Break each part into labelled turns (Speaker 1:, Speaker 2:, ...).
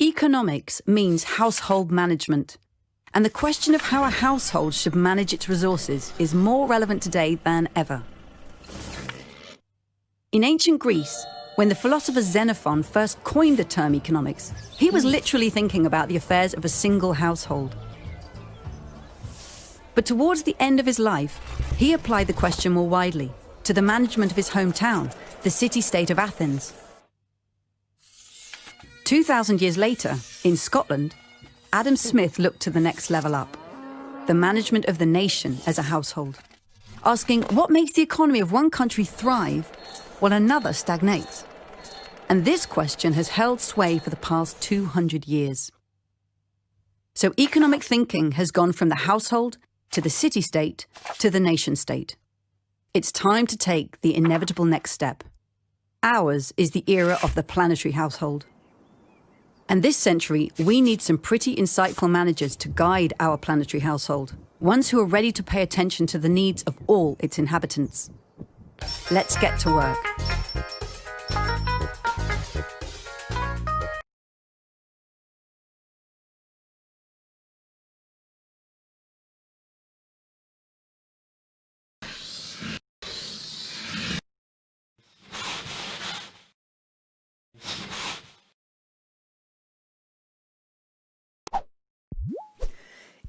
Speaker 1: Economics means household management, and the question of how a household should manage its resources is more relevant today than ever. In ancient Greece, when the philosopher Xenophon first coined the term economics, he was literally thinking about the affairs of a single household. But towards the end of his life, he applied the question more widely to the management of his hometown, the city-state of Athens. 2,000 years later, in Scotland, Adam Smith looked to the next level up, the management of the nation as a household, asking what makes the economy of one country thrive while another stagnates. And this question has held sway for the past 200 years. So economic thinking has gone from the household to the city-state to the nation-state. It's time to take the inevitable next step. Ours is the era of the planetary household. And this century, we need some pretty insightful managers to guide our planetary household, ones who are ready to pay attention to the needs of all its inhabitants. Let's get to work.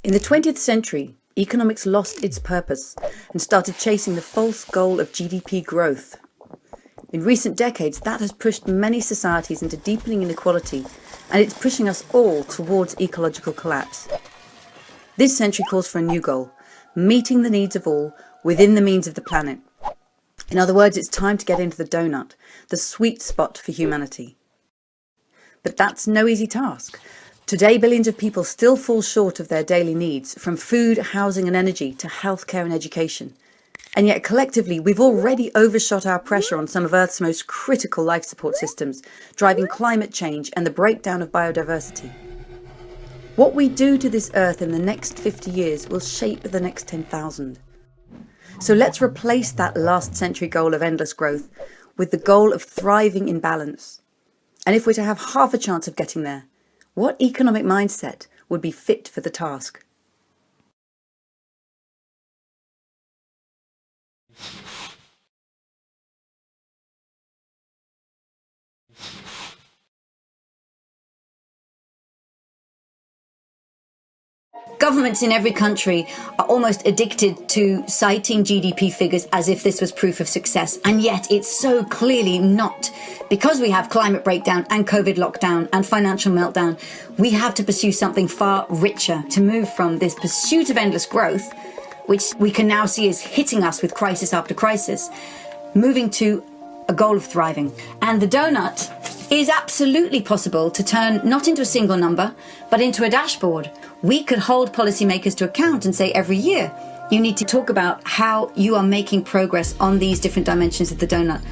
Speaker 1: In the 20th century, economics lost its purpose and started chasing the false goal of GDP growth. In recent decades, that has pushed many societies into deepening inequality, and it's pushing us all towards ecological collapse. This century calls for a new goal, meeting the needs of all within the means of the planet. In other words, it's time to get into the donut, the sweet spot for humanity. But that's no easy task. Today, billions of people still fall short of their daily needs, from food, housing and energy to healthcare and education. And yet collectively, we've already overshot our pressure on some of Earth's most critical life support systems, driving climate change and the breakdown of biodiversity. What we do to this Earth in the next 50 years will shape the next 10,000. So let's replace that last century goal of endless growth with the goal of thriving in balance. And if we're to have half a chance of getting there, what economic mindset would be fit for the task? Governments in every country are almost addicted to citing GDP figures as if this was proof of success, and yet it's so clearly not. Because we have climate breakdown and COVID lockdown and financial meltdown, we have to pursue something far richer to move from this pursuit of endless growth, which we can now see is hitting us with crisis after crisis, moving to a goal of thriving. And the donut is absolutely possible to turn not into a single number, but into a dashboard. We could hold policymakers to account and say every year, you need to talk about how you are making progress on these different dimensions of the donut.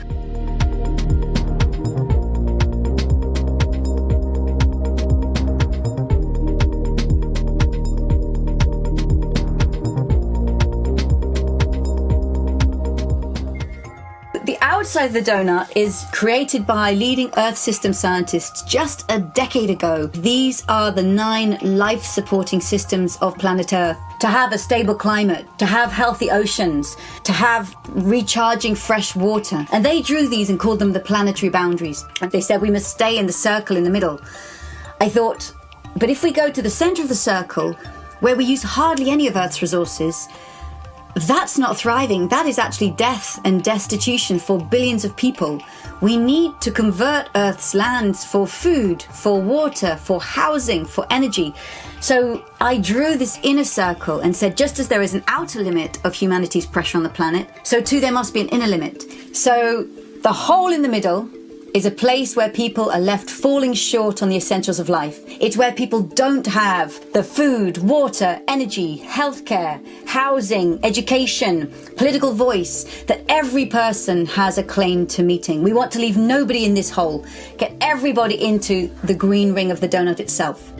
Speaker 1: The outside of the donut is created by leading Earth system scientists just a decade ago. These are the 9 life-supporting systems of planet Earth. To have a stable climate, to have healthy oceans, to have recharging fresh water. And they drew these and called them the planetary boundaries. And they said we must stay in the circle in the middle. I thought, but if we go to the center of the circle, where we use hardly any of Earth's resources, that's not thriving. That is actually death and destitution for billions of people. We need to convert Earth's lands for food, for water, for housing, for energy. So I drew this inner circle and said, just as there is an outer limit of humanity's pressure on the planet, so too there must be an inner limit. So the hole in the middle is a place where people are left falling short on the essentials of life. It's where people don't have the food, water, energy, healthcare, housing, education, political voice that every person has a claim to meeting. We want to leave nobody in this hole, get everybody into the green ring of the donut itself.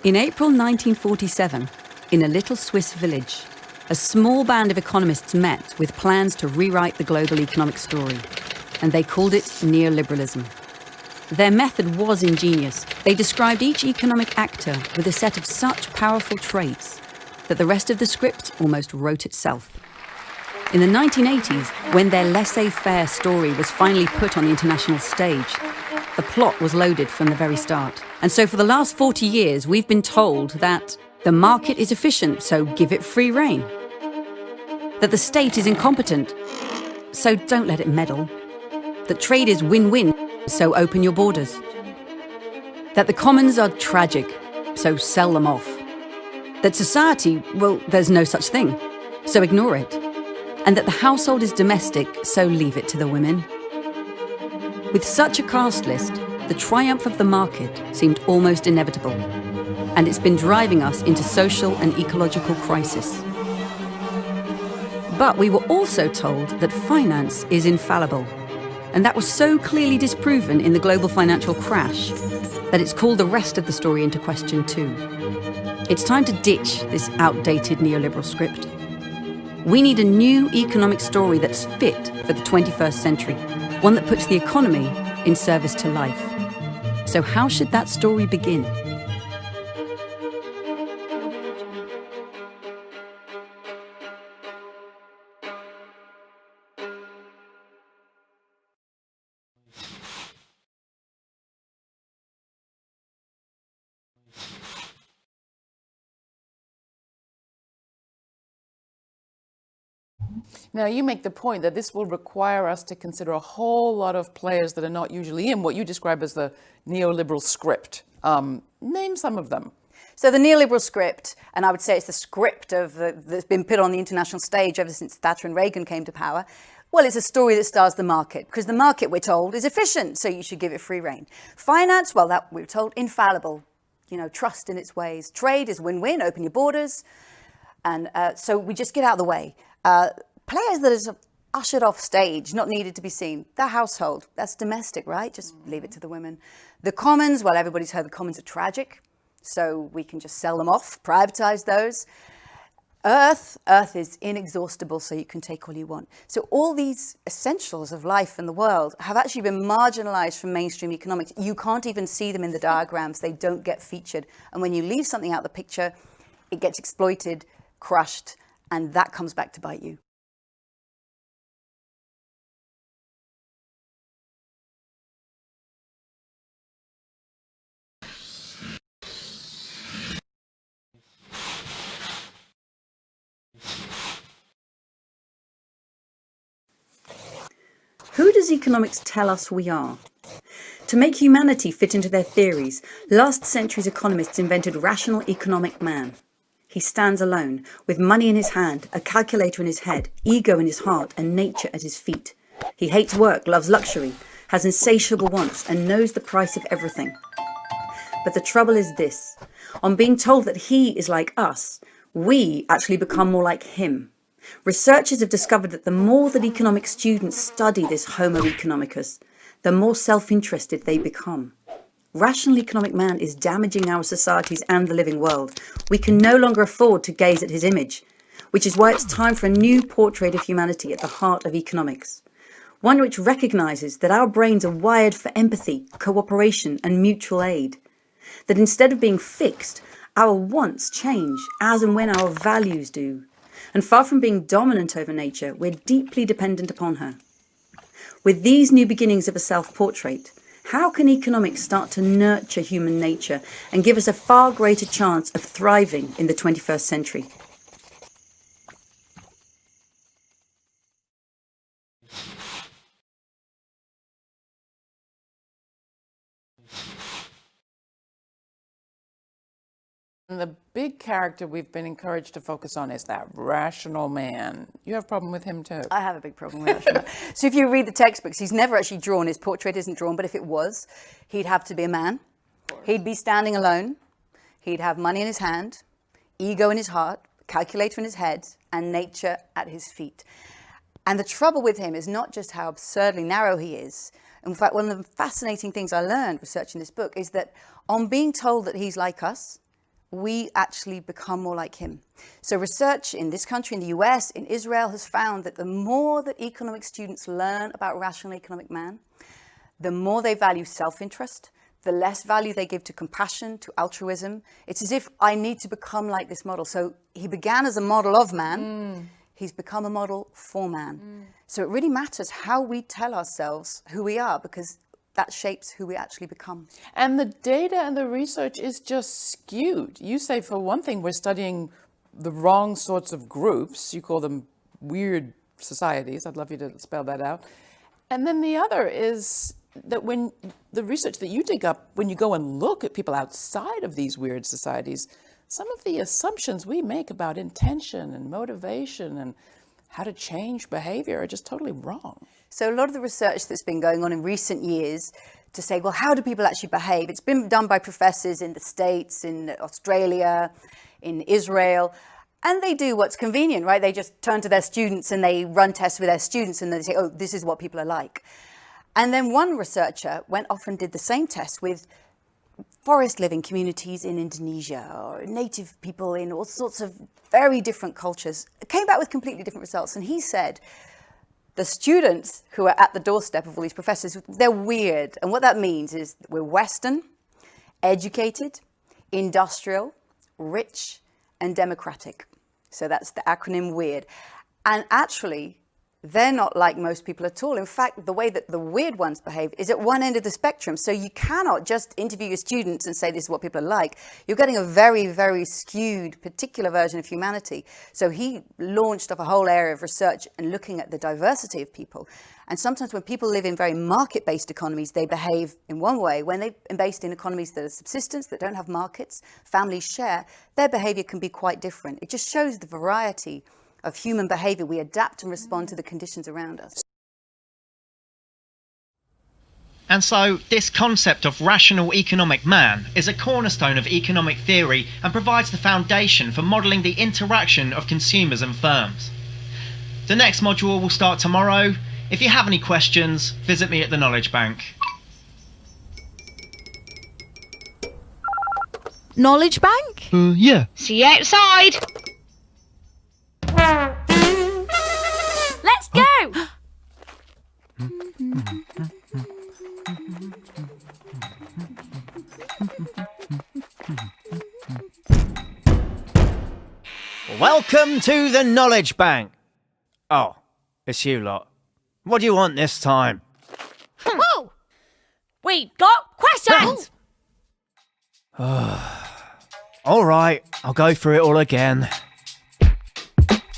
Speaker 1: In April 1947, in a little Swiss village, a small band of economists met with plans to rewrite the global economic story, and they called it neoliberalism. Their method was ingenious. They described each economic actor with a set of such powerful traits that the rest of the script almost wrote itself. In the 1980s, when their laissez-faire story was finally put on the international stage, the plot was loaded from the very start. And so for the last 40 years, we've been told that the market is efficient, so give it free rein. That the state is incompetent, so don't let it meddle. That trade is win-win, so open your borders. That the commons are tragic, so sell them off. That society, well, there's no such thing, so ignore it. And that the household is domestic, so leave it to the women. With such a cast list, the triumph of the market seemed almost inevitable, and it's been driving us into social and ecological crisis. But we were also told that finance is infallible, and that was so clearly disproven in the global financial crash that it's called the rest of the story into question too. It's time to ditch this outdated neoliberal script. We need a new economic story that's fit for the 21st century, one that puts the economy in service to life. So how should that story begin?
Speaker 2: Now, you make the point that this will require us to consider a whole lot of players that are not usually in what you describe as the neoliberal script. Name some of them.
Speaker 1: So the neoliberal script, and I would say it's the script that's been put on the international stage ever since Thatcher and Reagan came to power. Well, it's a story that stars the market, because the market, we're told, is efficient, so you should give it free rein. Finance, well, that we're told, infallible. Trust in its ways. Trade is win-win, open your borders. And so we just get out of the way. Players that are ushered off stage, not needed to be seen. The household, that's domestic, right? Just leave it to the women. The commons, well, everybody's heard the commons are tragic, so we can just sell them off, privatize those. Earth is inexhaustible, so you can take all you want. So all these essentials of life and the world have actually been marginalized from mainstream economics. You can't even see them in the diagrams. They don't get featured. And when you leave something out of the picture, it gets exploited, crushed, and that comes back to bite you. Who does economics tell us we are? To make humanity fit into their theories, last century's economists invented rational economic man. He stands alone, with money in his hand, a calculator in his head, ego in his heart, and nature at his feet. He hates work, loves luxury, has insatiable wants, and knows the price of everything. But the trouble is this: on being told that he is like us, we actually become more like him. Researchers have discovered that the more that economic students study this Homo economicus, the more self-interested they become. Rational economic man is damaging our societies and the living world. We can no longer afford to gaze at his image, which is why it's time for a new portrait of humanity at the heart of economics. One which recognizes that our brains are wired for empathy, cooperation, and mutual aid. That instead of being fixed, our wants change as and when our values do. And far from being dominant over nature, we're deeply dependent upon her. With these new beginnings of a self-portrait, how can economics start to nurture human nature and give us a far greater chance of thriving in the 21st century?
Speaker 2: And the big character we've been encouraged to focus on is that rational man. You have a problem with him too?
Speaker 1: I have a big problem with rational man. So if you read the textbooks, he's never actually drawn, his portrait isn't drawn, but if it was, he'd have to be a man. He'd be standing alone. He'd have money in his hand, ego in his heart, calculator in his head, and nature at his feet. And the trouble with him is not just how absurdly narrow he is. In fact, one of the fascinating things I learned researching this book is that on being told that he's like us, we actually become more like him. So research in this country, in the US, in Israel, has found that the more that economic students learn about rational economic man, the more they value self-interest, the less value they give to compassion, to altruism. It's as if I need to become like this model. So he began as a model of man. He's become a model for man. So it really matters how we tell ourselves who we are, because that shapes who we actually become.
Speaker 2: And the data and the research is just skewed. You say, for one thing, we're studying the wrong sorts of groups. You call them weird societies. I'd love you to spell that out. And then the other is that when the research that you dig up, when you go and look at people outside of these weird societies, some of the assumptions we make about intention and motivation and how to change behavior are just totally wrong.
Speaker 1: So a lot of the research that's been going on in recent years to say, well, how do people actually behave? It's been done by professors in the States, in Australia, in Israel, and they do what's convenient, right? They just turn to their students and they run tests with their students and they say, oh, this is what people are like. And then one researcher went off and did the same test with forest living communities in Indonesia or native people in all sorts of very different cultures. It came back with completely different results. And he said, the students who are at the doorstep of all these professors, they're weird. And what that means is that we're Western, educated, industrial, rich, and democratic. So that's the acronym WEIRD. And actually, they're not like most people at all. In fact, the way that the weird ones behave is at one end of the spectrum. So you cannot just interview your students and say this is what people are like. You're getting a very, very skewed particular version of humanity. So he launched off a whole area of research and looking at the diversity of people. And sometimes when people live in very market-based economies, they behave in one way. When they're based in economies that are subsistence, that don't have markets, families share, their behavior can be quite different. It just shows the variety of human behavior. We adapt and respond to the conditions around us.
Speaker 3: And so, this concept of rational economic man is a cornerstone of economic theory and provides the foundation for modelling the interaction of consumers and firms. The next module will start tomorrow. If you have any questions, visit me at the Knowledge Bank.
Speaker 4: Knowledge Bank?
Speaker 3: Yeah.
Speaker 4: See you outside. Let's go!
Speaker 5: Welcome to the Knowledge Bank. Oh, it's you lot. What do you want this time?
Speaker 4: Whoa! We got questions!
Speaker 5: All right, I'll go through it all again.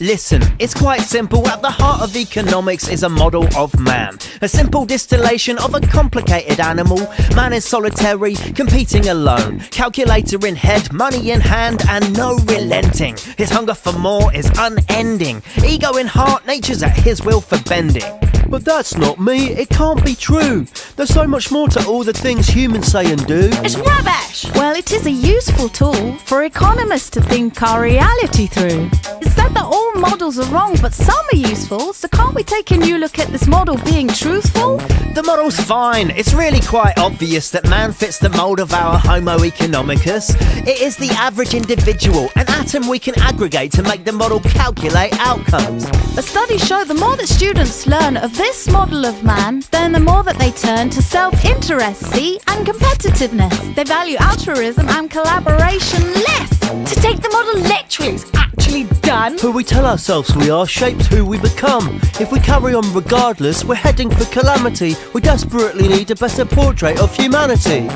Speaker 5: Listen, it's quite simple. At the heart of economics is a model of man. A simple distillation of a complicated animal. Man is solitary, competing alone. Calculator in head, money in hand, and no relenting. His hunger for more is unending. Ego in heart, nature's at his will for bending. But that's not me, it can't be true. There's so much more to all the things humans say and do.
Speaker 4: It's rubbish! Well, it is a useful tool for economists to think our reality through. It's said that all models are wrong, but some are useful, so can't we take a new look at this model being truthful?
Speaker 5: The model's fine. It's really quite obvious that man fits the mould of our Homo economicus. It is the average individual, an atom we can aggregate to make the model calculate outcomes.
Speaker 4: A study showed the more that students learn of this model of man, then the more that they turn to self-interest, and competitiveness. They value altruism and collaboration less. To take the model literally is actually done.
Speaker 5: Who we tell ourselves we are shapes who we become. If we carry on regardless, we're heading for calamity. We desperately need a better portrait of humanity.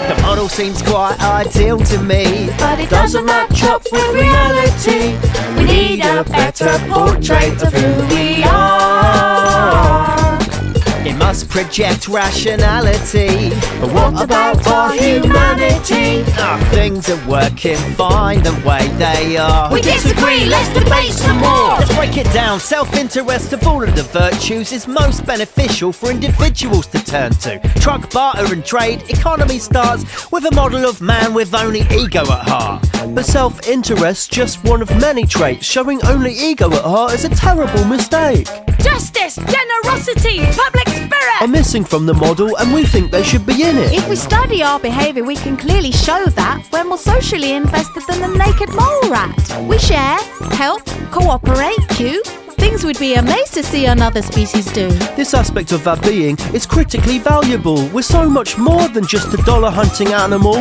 Speaker 5: The model seems quite ideal to me,
Speaker 4: But it doesn't match up with reality. We need a better portrait of who we are.
Speaker 5: It must project rationality. But what about our humanity? Things are working fine the way they are.
Speaker 4: We disagree, let's debate some more.
Speaker 5: Let's break it down. Self-interest of all of the virtues is most beneficial for individuals to turn to. Truck, barter and trade, economy starts with a model of man with only ego at heart. But self-interest's just one of many traits. Showing only ego at heart is a terrible mistake.
Speaker 4: Justice, generosity, public spirit!
Speaker 5: Are missing from the model and we think they should be in it.
Speaker 4: If we study our behaviour, we can clearly show that we're more socially invested than the naked mole rat. We share, help, cooperate, queue. Things we'd be amazed to see another species do.
Speaker 5: This aspect of our being is critically valuable. We're so much more than just a dollar-hunting animal.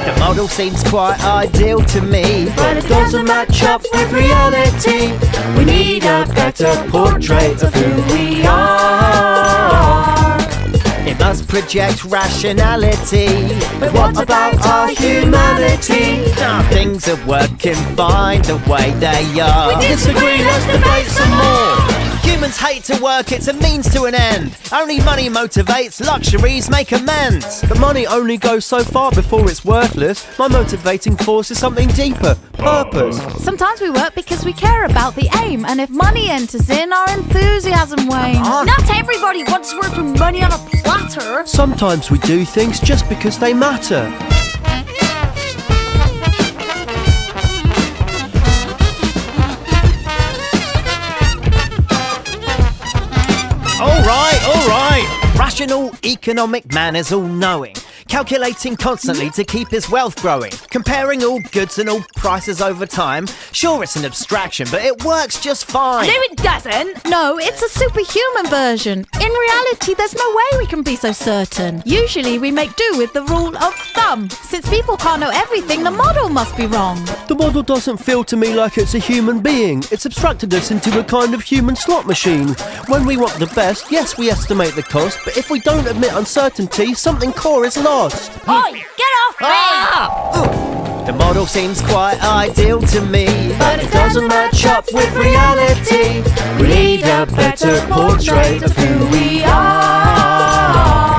Speaker 5: The model seems quite ideal to me, but it doesn't match up with reality. We need a better portrait of who we are. It must project rationality, but what about our humanity? Things are working fine the way they are. We disagree, let's debate some more. Humans hate to work, it's a means to an end. Only money motivates, luxuries make amends. But money only goes so far before it's worthless. My motivating force is something deeper, purpose.
Speaker 4: Sometimes we work because we care about the aim, and if money enters in, our enthusiasm wanes.
Speaker 6: Not everybody wants to work for money on a platter.
Speaker 5: Sometimes we do things just because they matter. All right. Rational economic man is all-knowing, calculating constantly to keep his wealth growing, comparing all goods and all prices over time. Sure, it's an abstraction, but it works just fine.
Speaker 6: No, it doesn't.
Speaker 4: No, it's a superhuman version. In reality, there's no way we can be so certain. Usually we make do with the rule of thumb. Since people can't know everything, the model must be wrong.
Speaker 5: The model doesn't feel to me like it's a human being. It's abstracted us into a kind of human slot machine. When we want the best, yes, we estimate the cost, but if we don't admit uncertainty, something core is lost.
Speaker 6: Oi, get off me!
Speaker 5: The model seems quite ideal to me, but it doesn't match up with reality. We need a better portrait of who we are.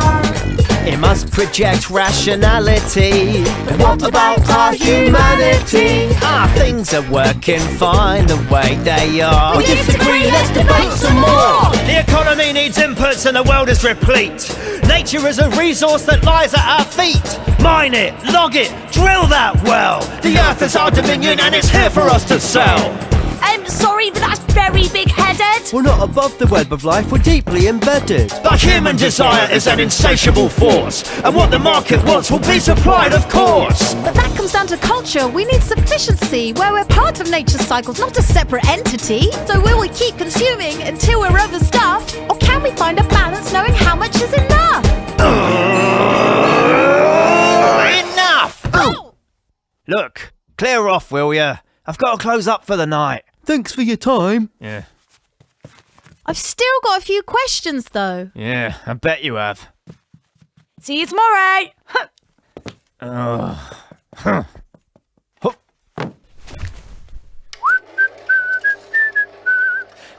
Speaker 5: It must project rationality. But what about our humanity? Things are working fine the way they are.
Speaker 6: We disagree, let's debate some more.
Speaker 5: The economy needs inputs and the world is replete. Nature is a resource that lies at our feet. Mine it, log it, drill that well. The earth is our dominion and it's here for us to sell.
Speaker 6: I'm sorry, but that's very big-headed.
Speaker 5: We're not above the web of life, we're deeply embedded. But human desire is an insatiable force, and what the market wants will be supplied, of course.
Speaker 4: But that comes down to culture. We need sufficiency, where we're part of nature's cycles, not a separate entity. So will we keep consuming until we're overstuffed, or can we find a balance knowing how much is enough?
Speaker 5: Enough!
Speaker 4: Oh!
Speaker 5: Look, clear off, will ya? I've got to close up for the night. Thanks for your time. Yeah.
Speaker 4: I've still got a few questions, though.
Speaker 5: Yeah, I bet you have.
Speaker 6: See you tomorrow.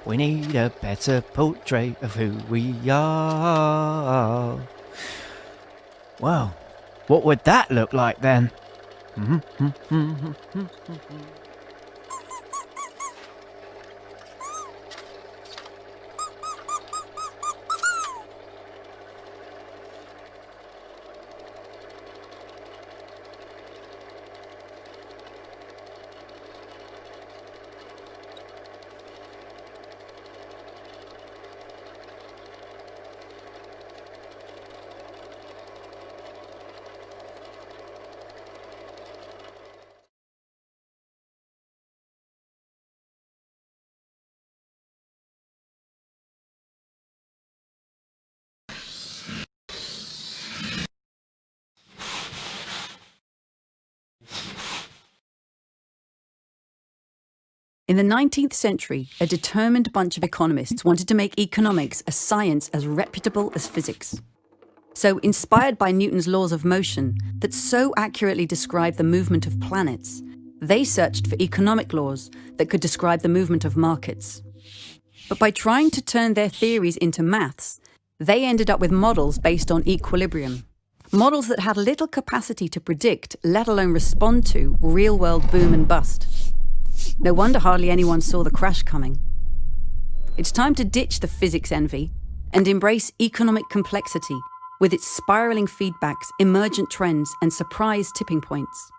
Speaker 5: We need a better portrait of who we are. Well, what would that look like then?
Speaker 1: In the 19th century, a determined bunch of economists wanted to make economics a science as reputable as physics. So, inspired by Newton's laws of motion that so accurately describe the movement of planets, they searched for economic laws that could describe the movement of markets. But by trying to turn their theories into maths, they ended up with models based on equilibrium. Models that had little capacity to predict, let alone respond to, real-world boom and bust. No wonder hardly anyone saw the crash coming. It's time to ditch the physics envy and embrace economic complexity with its spiraling feedbacks, emergent trends, and surprise tipping points.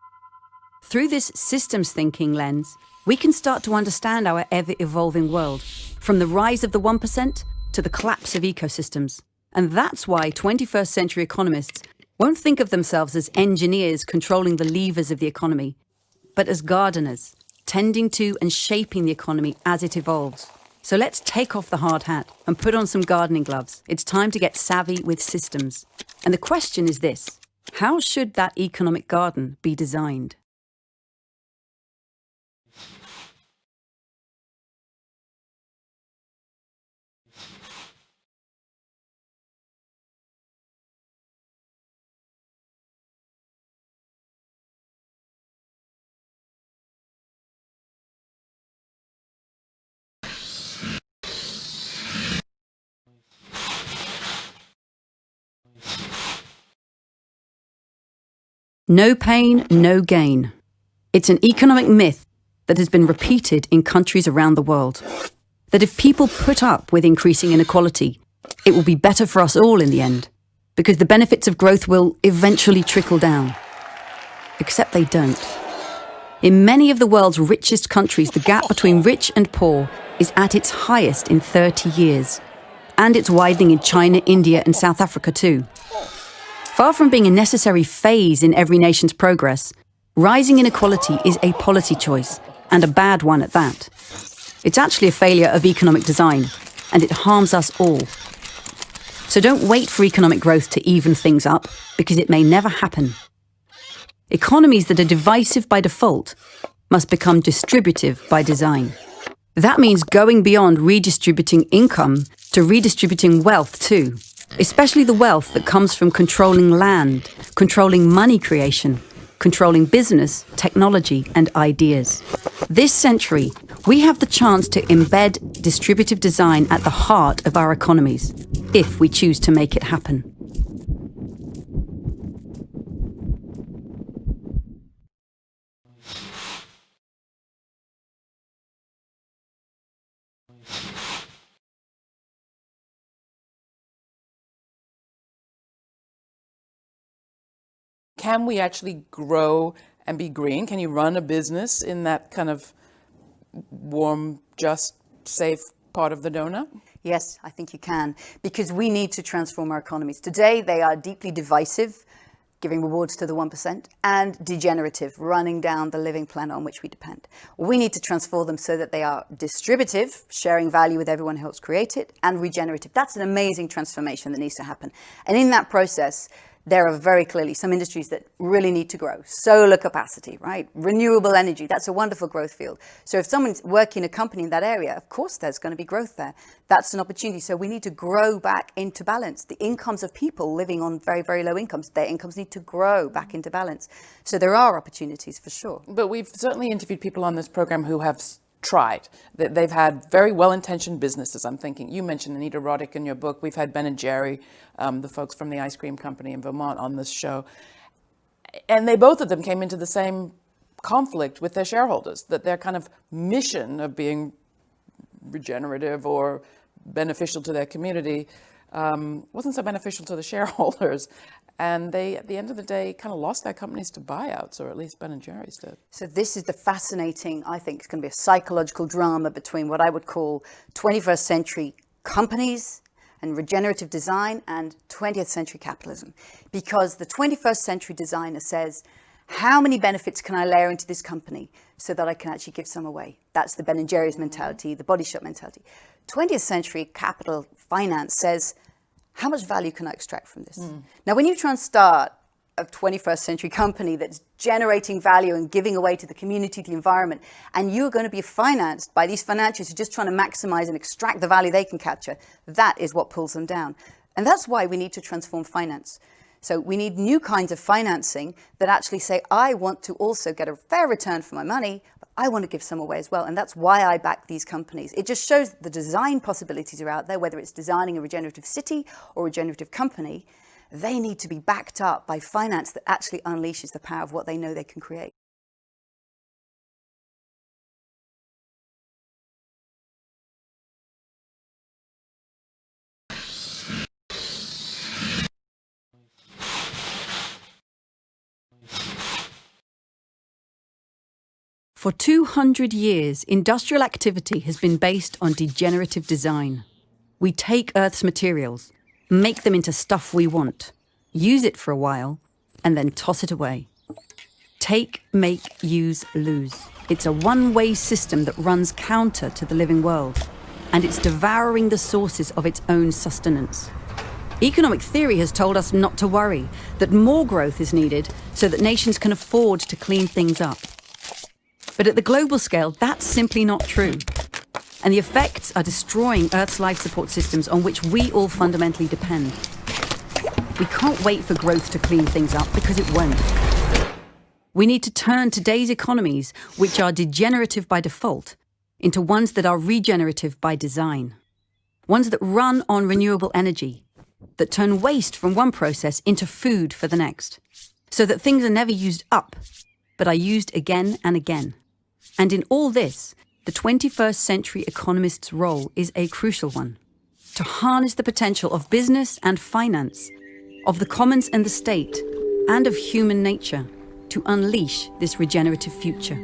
Speaker 1: Through this systems thinking lens, we can start to understand our ever-evolving world, from the rise of the 1% to the collapse of ecosystems. And that's why 21st century economists won't think of themselves as engineers controlling the levers of the economy, but as gardeners, tending to and shaping the economy as it evolves. So let's take off the hard hat and put on some gardening gloves. It's time to get savvy with systems. And the question is this: how should that economic garden be designed? No pain, no gain. It's an economic myth that has been repeated in countries around the world. That if people put up with increasing inequality, it will be better for us all in the end, because the benefits of growth will eventually trickle down. Except they don't. In many of the world's richest countries, the gap between rich and poor is at its highest in 30 years. And it's widening in China, India, and South Africa too. Far from being a necessary phase in every nation's progress, rising inequality is a policy choice, and a bad one at that. It's actually a failure of economic design, and it harms us all. So don't wait for economic growth to even things up, because it may never happen. Economies that are divisive by default must become distributive by design. That means going beyond redistributing income to redistributing wealth too. Especially the wealth that comes from controlling land, controlling money creation, controlling business, technology, and ideas. This century, we have the chance to embed distributive design at the heart of our economies, if we choose to make it happen.
Speaker 2: Can we actually grow and be green? Can you run a business in that kind of warm, just, safe part of the donut?
Speaker 1: Yes, I think you can, because we need to transform our economies. Today, they are deeply divisive, giving rewards to the 1%, and degenerative, running down the living planet on which we depend. We need to transform them so that they are distributive, sharing value with everyone who helps create it, and regenerative. That's an amazing transformation that needs to happen. And in that process, there are very clearly some industries that really need to grow. Solar capacity, right? Renewable energy, that's a wonderful growth field. So if someone's working in a company in that area, of course there's going to be growth there. That's an opportunity. So we need to grow back into balance. The incomes of people living on very, very low incomes, their incomes need to grow back into balance. So there are opportunities for sure.
Speaker 2: But we've certainly interviewed people on this program who have tried. They've had very well-intentioned businesses. I'm thinking, you mentioned Anita Roddick in your book. We've had Ben and Jerry, the folks from the ice cream company in Vermont, on this show. And both of them came into the same conflict with their shareholders, that their kind of mission of being regenerative or beneficial to their community wasn't so beneficial to the shareholders. And they, at the end of the day, kind of lost their companies to buyouts, or at least Ben and Jerry's did.
Speaker 1: So this is the fascinating, I think it's going to be a psychological drama between what I would call 21st century companies and regenerative design and 20th century capitalism. Because the 21st century designer says, how many benefits can I layer into this company so that I can actually give some away? That's the Ben and Jerry's mentality, the Body Shop mentality. 20th century capital finance says, how much value can I extract from this? Now, when you try and start a 21st century company that's generating value and giving away to the community, the environment, and you're going to be financed by these financiers who are just trying to maximize and extract the value they can capture, that is what pulls them down. And that's why we need to transform finance. So we need new kinds of financing that actually say, I want to also get a fair return for my money, but I want to give some away as well. And that's why I back these companies. It just shows that the design possibilities are out there, whether it's designing a regenerative city or a regenerative company. They need to be backed up by finance that actually unleashes the power of what they know they can create. For 200 years, industrial activity has been based on degenerative design. We take Earth's materials, make them into stuff we want, use it for a while, and then toss it away. Take, make, use, lose. It's a one-way system that runs counter to the living world, and it's devouring the sources of its own sustenance. Economic theory has told us not to worry, that more growth is needed so that nations can afford to clean things up. But at the global scale, that's simply not true. And the effects are destroying Earth's life support systems on which we all fundamentally depend. We can't wait for growth to clean things up because it won't. We need to turn today's economies, which are degenerative by default, into ones that are regenerative by design. Ones that run on renewable energy, that turn waste from one process into food for the next, so that things are never used up, but are used again and again. And in all this, the 21st Century Economist's role is a crucial one: to harness the potential of business and finance, of the commons and the state, and of human nature, to unleash this regenerative future.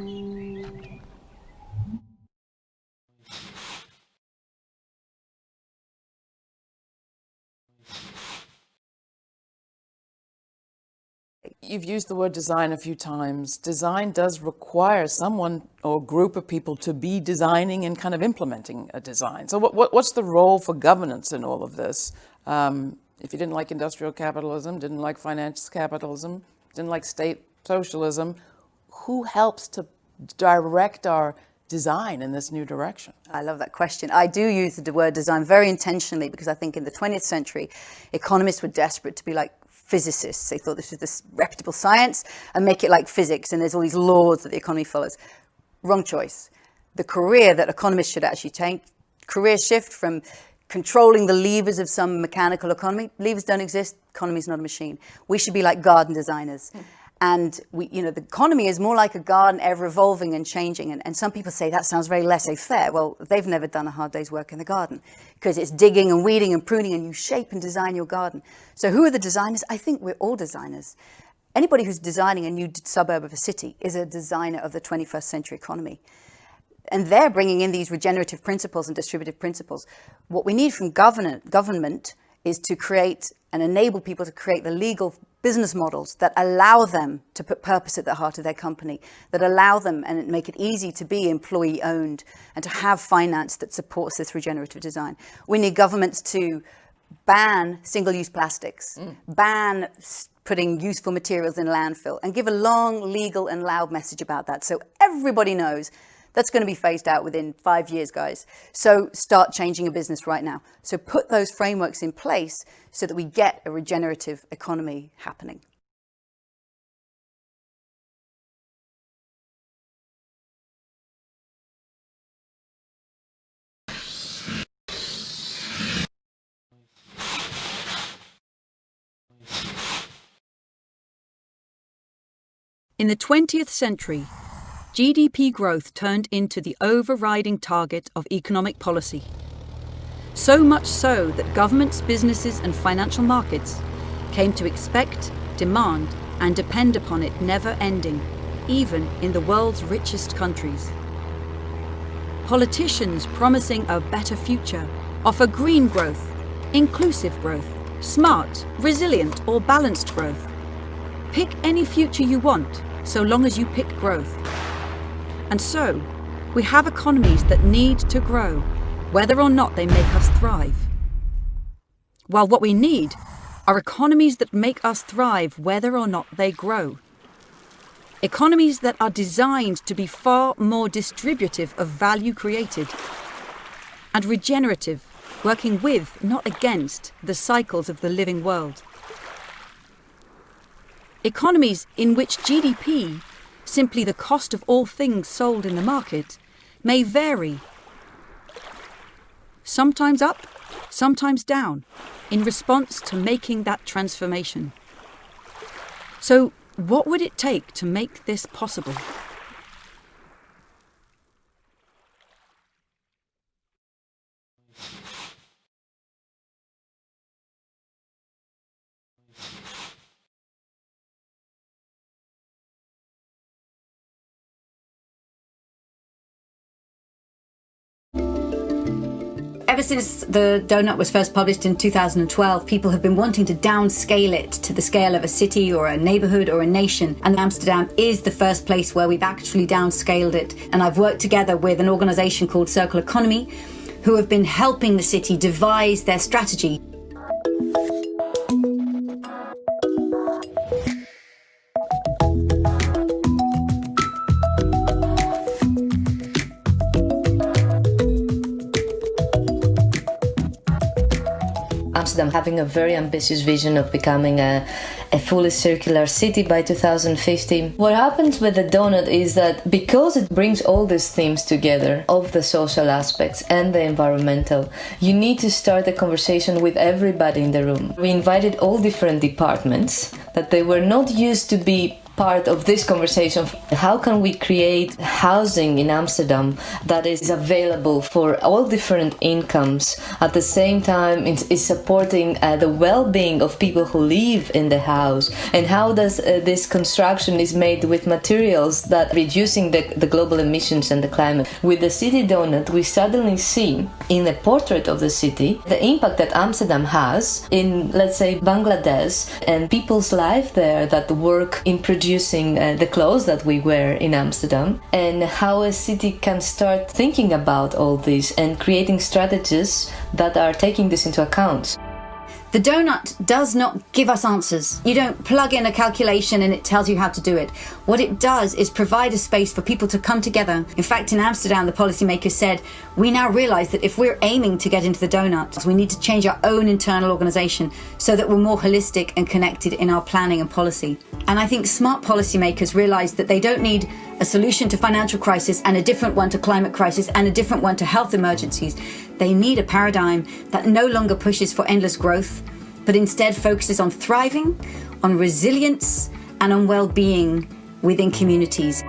Speaker 2: You've used the word design a few times. Design does require someone or group of people to be designing and kind of implementing a design. So what's the role for governance in all of this? If you didn't like industrial capitalism, didn't like finance capitalism, didn't like state socialism, who helps to direct our design in this new direction?
Speaker 1: I love that question. I do use the word design very intentionally because I think in the 20th century, economists were desperate to be like physicists. They thought this was this reputable science and make it like physics, and there's all these laws that the economy follows. Wrong choice. The career that economists should actually take, career shift from controlling the levers of some mechanical economy. Levers don't exist. Economy's not a machine. We should be like garden designers. And the economy is more like a garden, ever evolving and changing. And some people say that sounds very laissez-faire. Well, they've never done a hard day's work in the garden because it's digging and weeding and pruning, and you shape and design your garden. So who are the designers? I think we're all designers. Anybody who's designing a new suburb of a city is a designer of the 21st century economy. And they're bringing in these regenerative principles and distributive principles. What we need from government is to create and enable people to create the legal business models that allow them to put purpose at the heart of their company, that allow them and make it easy to be employee owned and to have finance that supports this regenerative design. We need governments to ban single-use plastics, ban putting useful materials in landfill, and give a long, legal and loud message about that so everybody knows that's going to be phased out within 5 years, guys. So start changing a business right now. So put those frameworks in place so that we get a regenerative economy happening. In the 20th century, GDP growth turned into the overriding target of economic policy. So much so that governments, businesses, and financial markets came to expect, demand, and depend upon it never ending, even in the world's richest countries. Politicians promising a better future offer green growth, inclusive growth, smart, resilient, or balanced growth. Pick any future you want, so long as you pick growth. And so, we have economies that need to grow, whether or not they make us thrive. While what we need are economies that make us thrive whether or not they grow. Economies that are designed to be far more distributive of value created and regenerative, working with, not against, the cycles of the living world. Economies in which GDP, simply the cost of all things sold in the market, may vary, sometimes up, sometimes down, in response to making that transformation. So, what would it take to make this possible? Ever since the Doughnut was first published in 2012, people have been wanting to downscale it to the scale of a city or a neighbourhood or a nation. And Amsterdam is the first place where we've actually downscaled it. And I've worked together with an organisation called Ecological Economy, who have been helping the city devise their strategy.
Speaker 7: Amsterdam having a very ambitious vision of becoming a fully circular city by 2050. What happens with the Doughnut is that because it brings all these themes together, of the social aspects and the environmental, you need to start a conversation with everybody in the room. We invited all different departments that they were not used to be part of this conversation. How can we create housing in Amsterdam that is available for all different incomes, at the same time is supporting the well-being of people who live in the house, and how does this construction is made with materials that reducing the global emissions and the climate. With the city Doughnut, we suddenly see in the portrait of the city the impact that Amsterdam has in, let's say, Bangladesh, and people's life there that work in producing the clothes that we wear in Amsterdam, and how a city can start thinking about all this and creating strategies that are taking this into account.
Speaker 1: The Doughnut does not give us answers. You don't plug in a calculation and it tells you how to do it. What it does is provide a space for people to come together. In fact, in Amsterdam, the policymakers said, we now realise that if we're aiming to get into the Doughnut, we need to change our own internal organisation so that we're more holistic and connected in our planning and policy. And I think smart policymakers realise that they don't need a solution to financial crisis and a different one to climate crisis and a different one to health emergencies. They need a paradigm that no longer pushes for endless growth, but instead focuses on thriving, on resilience, and on well-being within communities.